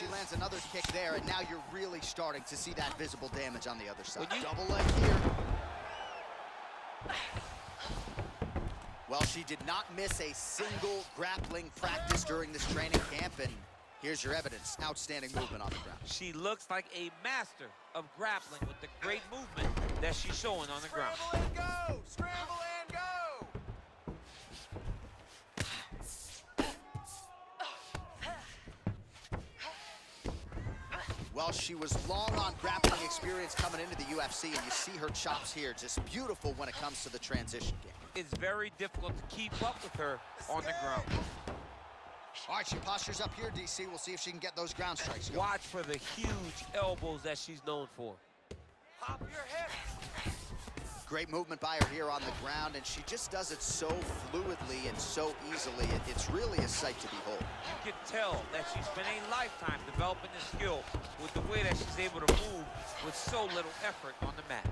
she lands another kick there, and now you're really starting to see that visible damage on the other side. Double leg here. Well, she did not miss a single grappling practice during this training camp, and here's your evidence. Outstanding movement on the ground. She looks like a master of grappling with the great movement that she's showing on the ground. Scramble and go! Scramble and go! Well, she was long on grappling experience coming into the UFC, and you see her chops here, just beautiful when it comes to the transition game. It's very difficult to keep up with her on the ground. All right, she postures up here, DC. We'll see if she can get those ground strikes going. Watch for the huge elbows that she's known for. Pop your hip. Great movement by her here on the ground, and she just does it so fluidly and so easily. It's really a sight to behold. You can tell that she's spent a lifetime developing this skill with the way that she's able to move with so little effort on the mat.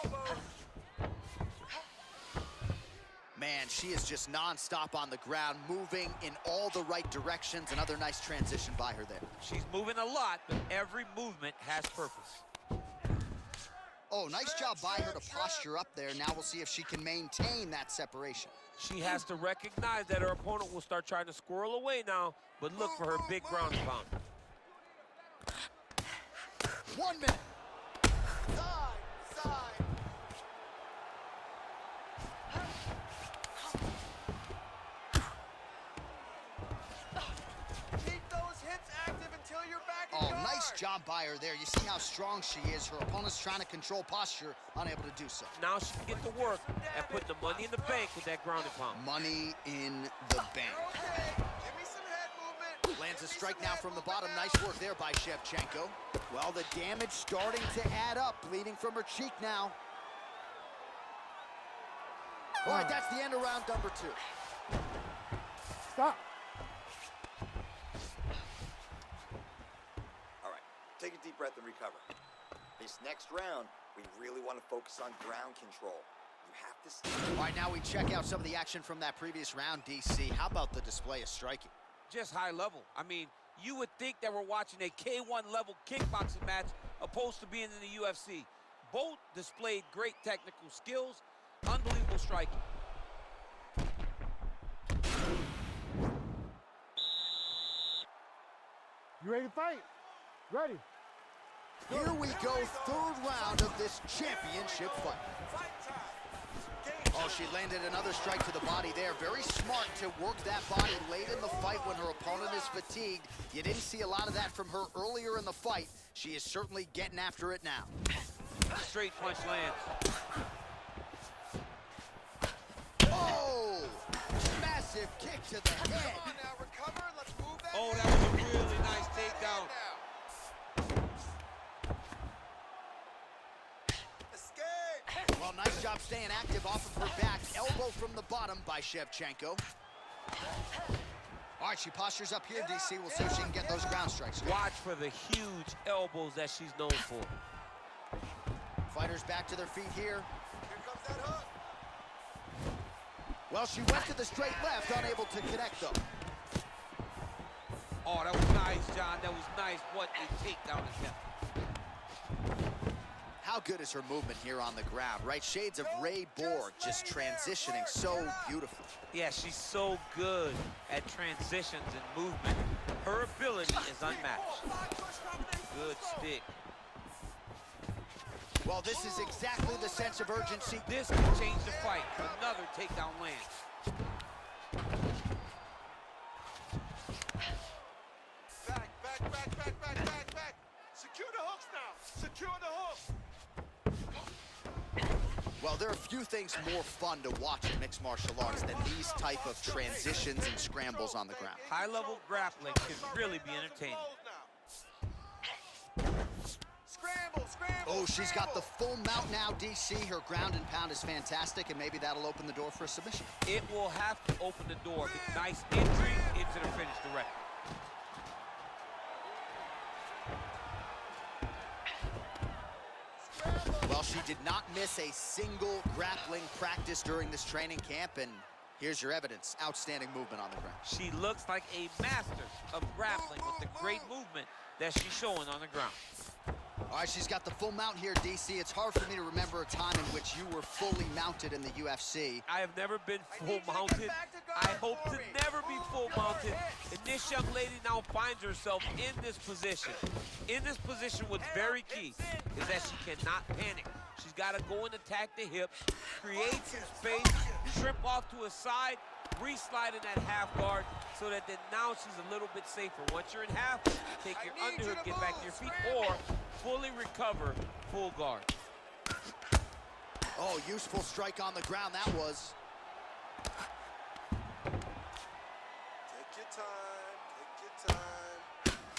Elbow. Man, she is just non-stop on the ground, moving in all the right directions. Another nice transition by her there. She's moving a lot, but every movement has purpose. Oh, nice job by her to posture up there. Now we'll see if she can maintain that separation. She has to recognize that her opponent will start trying to squirrel away now, but look for her big ground and pound. 1 minute. Side, side. Keep those hips active until you're back in guard. Nice job by her there. You see how strong she is. Her opponent's trying to control posture, unable to do so. Now she can get to work and put the money in the bank with that ground and pound. Money in the bank. Okay, give me some head movement. Lands a strike now from the bottom. Nice work there by Shevchenko. Well, the damage starting to add up. Bleeding from her cheek now. All right, that's the end of round number 2. Stop. All right, take a deep breath and recover. This next round, we really want to focus on ground control. You have to stay. All right, now we check out some of the action from that previous round, DC. How about the display of striking? Just high level. I mean, you would think that we're watching a K1 level kickboxing match opposed to being in the UFC. Both displayed great technical skills, unbelievable striking. You ready to fight? Ready. Here we go, third round of this championship fight. Fight time. Oh, she landed another strike to the body there. Very smart to work that body late in the fight when her opponent is fatigued. You didn't see a lot of that from her earlier in the fight. She is certainly getting after it now. Straight punch lands. Oh, massive kick to the head. Come on now, recover. Let's move that. Oh, that head. was a really nice takedown. Escape. Well, nice job staying active off of her back. Elbow from the bottom by Shevchenko. All right, she postures up here, DC. We'll see if she can get those ground strikes. Watch for the huge elbows that she's known for. Fighters back to their feet here. Here comes that hook. Well, she went to the straight left, unable to connect, though. Oh, that was nice, John. That was nice. What a takedown attempt. How good is her movement here on the ground, right? Shades of Ray Borg, just transitioning so beautifully. Yeah, she's so good at transitions and movement. Her ability is unmatched. Good stick. Well, this is exactly the sense of urgency. This can change the fight. Another takedown lands. Back. Secure the hooks now. Secure the hooks. Well, there are few things more fun to watch in mixed martial arts than these type of transitions and scrambles on the ground. High-level grappling can really be entertaining. Scramble. Oh, she's got the full mount now, DC. Her ground and pound is fantastic, and maybe that'll open the door for a submission. It will have to open the door. Nice entry into the finish directly. Well, she did not miss a single grappling practice during this training camp, and Here's your evidence. Outstanding movement on the ground. She looks like a master of grappling with the great movement that she's showing on the ground. All right, she's got the full mount here, DC. It's hard for me to remember a time in which you were fully mounted in the UFC. I have never been full mounted. I hope to never be full mounted. And this young lady now finds herself in this position. In this position, what's very key is that she cannot panic. She's got to go and attack the hips, create some space, shrimp off to a side, re-slide in that half guard so that then now she's a little bit safer. Once you're in half, take your underhook, get back to your feet, or fully recover full guard. Oh, useful strike on the ground that was. Take your time, take your time.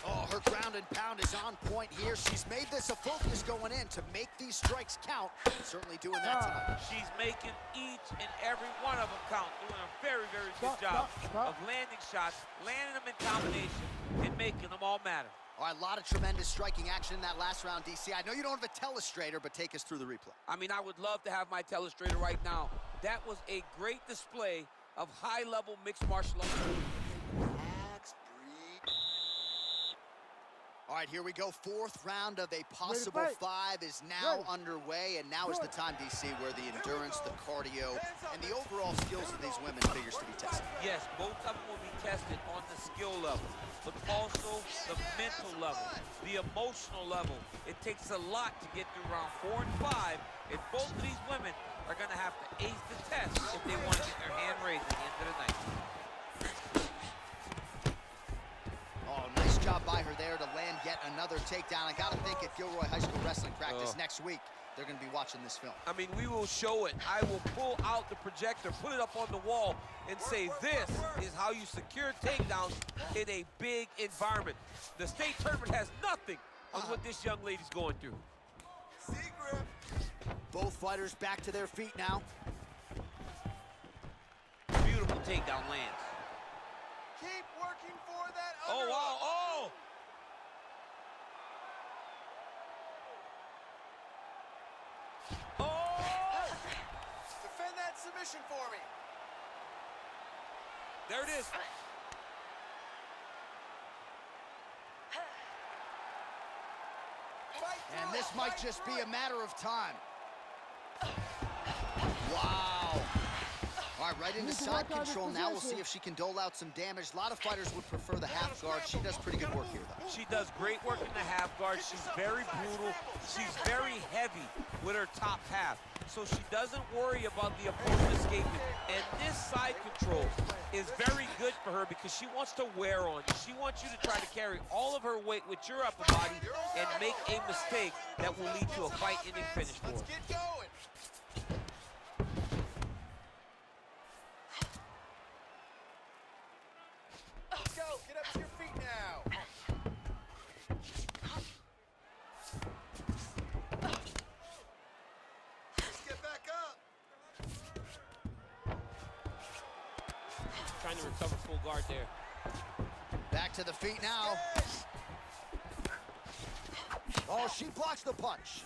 Oh, her ground and pound is on point here. She's made this a focus going in to make these strikes count. Certainly doing that tonight. She's making each and every one of them count, doing a very, very good job of landing shots, landing them in combination, and making them all matter. All right, a lot of tremendous striking action in that last round, DC. I know you don't have a telestrator, but take us through the replay. I mean, I would love to have my telestrator right now. That was a great display of high-level mixed martial arts. Relax, breathe. All right, here we go. Fourth round of a possible 5 is now underway, and now is the time, DC, where the endurance, the cardio, and the overall skills of these women figures to be tested. Yes, both of them will be tested on the skill level, but also the mental level, the emotional level. It takes a lot to get through round 4 and 5, and both of these women are going to have to ace the test if they want to get their hand raised at the end of the night. Oh, nice job by her there to land yet another takedown. I got to think at Gilroy High School wrestling practice next week, they're going to be watching this film. I mean, we will show it. I will pull out the projector, put it up on the wall, and say this is how you secure takedowns in a big environment. The state tournament has nothing on what this young lady's going through. Both fighters back to their feet now. Beautiful takedown lands. Keep working for that Oh, underhook. wow, oh! Oh! Defend that submission for me. There it is. Fight And through this it, might fight just through be it. a matter of time. Wow. All right, right into side control now. We'll see if she can dole out some damage. A lot of fighters would prefer the half guard. She does pretty good work here, though. She does great work in the half guard. She's very brutal. She's very heavy with her top half. So she doesn't worry about the opponent escaping. And this side control is very good for her because she wants to wear on you. She wants you to try to carry all of her weight with your upper body and make a mistake that will lead to a fight-ending finish for her. Let's get going. Let's go. Get up to your feet now. Let's get back up. Trying to recover full guard there. Back to the feet now. Oh, she blocks the punch.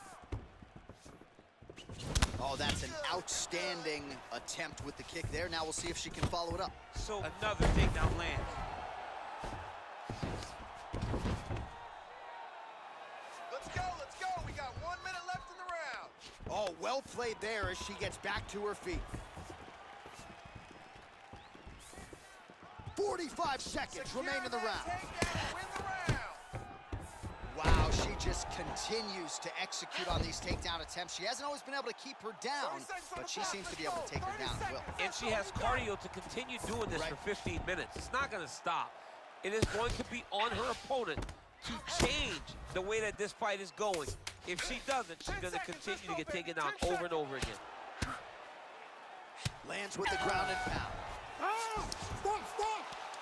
Oh, that's an outstanding attempt with the kick there. Now we'll see if she can follow it up. So another takedown lands. Let's go. Let's go. We got 1 minute left in the round. Oh, well played there as she gets back to her feet. 45 seconds remain in the round. Takedown, win the round. Wow, she just continues to execute on these takedown attempts. She hasn't always been able to keep her down, but she seems to be able to take her down at will. And she has cardio to continue doing this for 15 minutes. It's not going to stop. It is going to be on her opponent to change the way that this fight is going. If she doesn't, she's going to continue to get taken down over and over again. Lands with the ground and pound.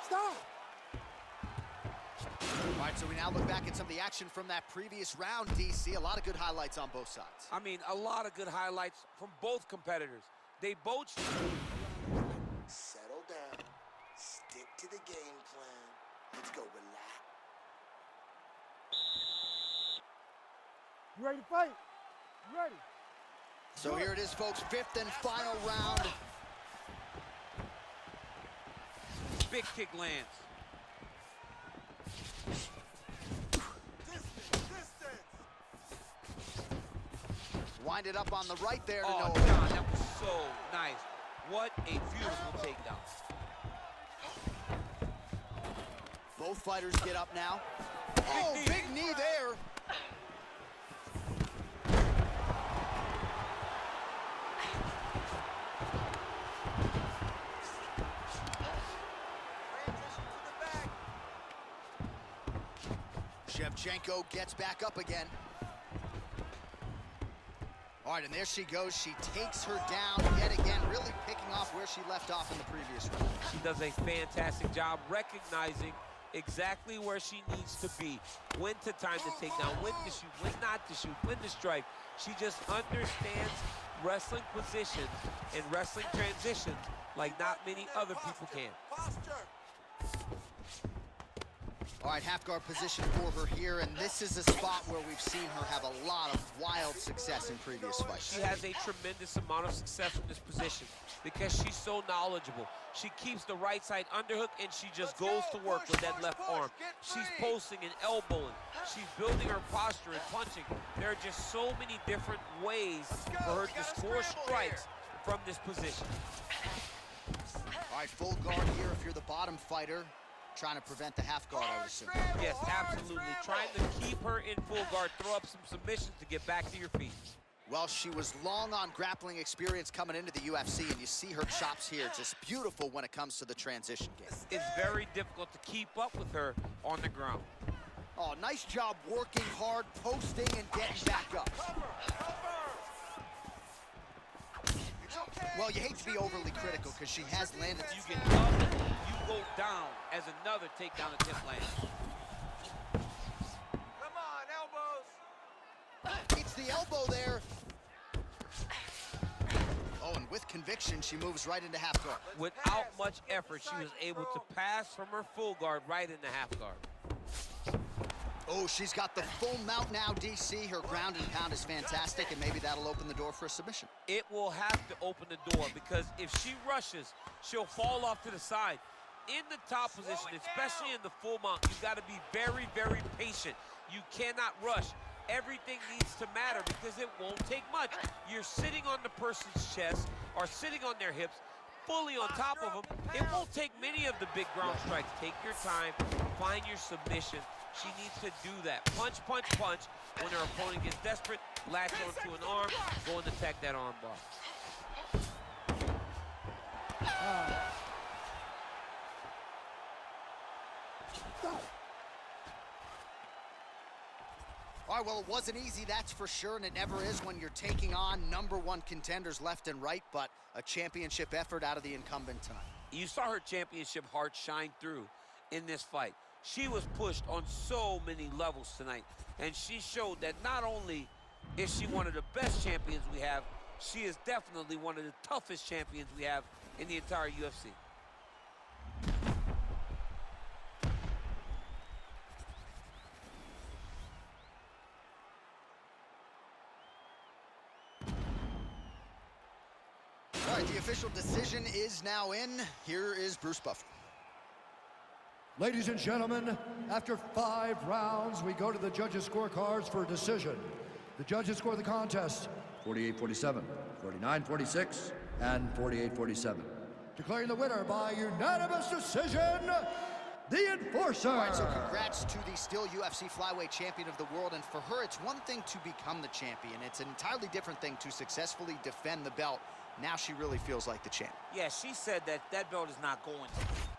Stop! All right, so we now look back at some of the action from that previous round, DC. A lot of good highlights on both sides. I mean, a lot of good highlights from both competitors. They both... Settle down. Stick to the game plan. Let's go, relax. You ready to fight? You ready? So here it is, folks, 5th and final round. Big kick lands. Wind it up on the right there to Oh, Noah. John, that was so nice. What a beautiful takedown. Both fighters get up now. Oh, big knee there. Shevchenko gets back up again. All right, and there she goes. She takes her down yet again, really picking off where she left off in the previous round. She does a fantastic job recognizing exactly where she needs to be, when to time the takedown, when to shoot, when not to shoot, when to strike. She just understands wrestling positions and wrestling transitions like not many other people can. All right, half guard position for her here, and this is a spot where we've seen her have a lot of wild success in previous fights. She has a tremendous amount of success in this position because she's so knowledgeable. She keeps the right side underhook, and she just goes to work with that left arm. She's posting and elbowing. She's building her posture and punching. There are just so many different ways for her to score strikes from this position. All right, full guard here if you're the bottom fighter. Trying to prevent the half guard, I would assume. Yes, absolutely. Trying to keep her in full guard, throw up some submissions to get back to your feet. Well, she was long on grappling experience coming into the UFC, and you see her chops here. Just beautiful when it comes to the transition game. It's very difficult to keep up with her on the ground. Oh, nice job working hard, posting, and getting back up. Well, you hate to be overly critical because she has landed. You get up, you go down as another takedown attempt lands. Come on, elbows. It's the elbow there. Oh, and with conviction, she moves right into half guard. Without much effort, she was able to pass from her full guard right into half guard. Oh, she's got the full mount now, DC. Her ground and pound is fantastic, and maybe that'll open the door for a submission. It will have to open the door because if she rushes, she'll fall off to the side. In the top position, especially in the full mount, you've got to be very, very patient. You cannot rush. Everything needs to matter because it won't take much. You're sitting on the person's chest or sitting on their hips, fully on top of them. It won't take many of the big ground strikes. Take your time, find your submission. She needs to do that. Punch, punch, punch. When her opponent gets desperate, latch onto an arm, go and attack that arm bar. All right, well, it wasn't easy, that's for sure, and it never is when you're taking on #1 contenders left and right, but a championship effort out of the incumbent tonight. You saw her championship heart shine through in this fight. She was pushed on so many levels tonight, and she showed that not only is she one of the best champions we have, she is definitely one of the toughest champions we have in the entire UFC. All right, the official decision is now in. Here is Bruce Buffer. Ladies and gentlemen, after 5 rounds, we go to the judges' scorecards for a decision. The judges score the contest 48-47, 49-46, and 48-47. Declaring the winner by unanimous decision, the Enforcer. All right, so congrats to the still UFC flyweight champion of the world, and for her, it's one thing to become the champion. It's an entirely different thing to successfully defend the belt. Now she really feels like the champ. Yeah, she said that that belt is not going to.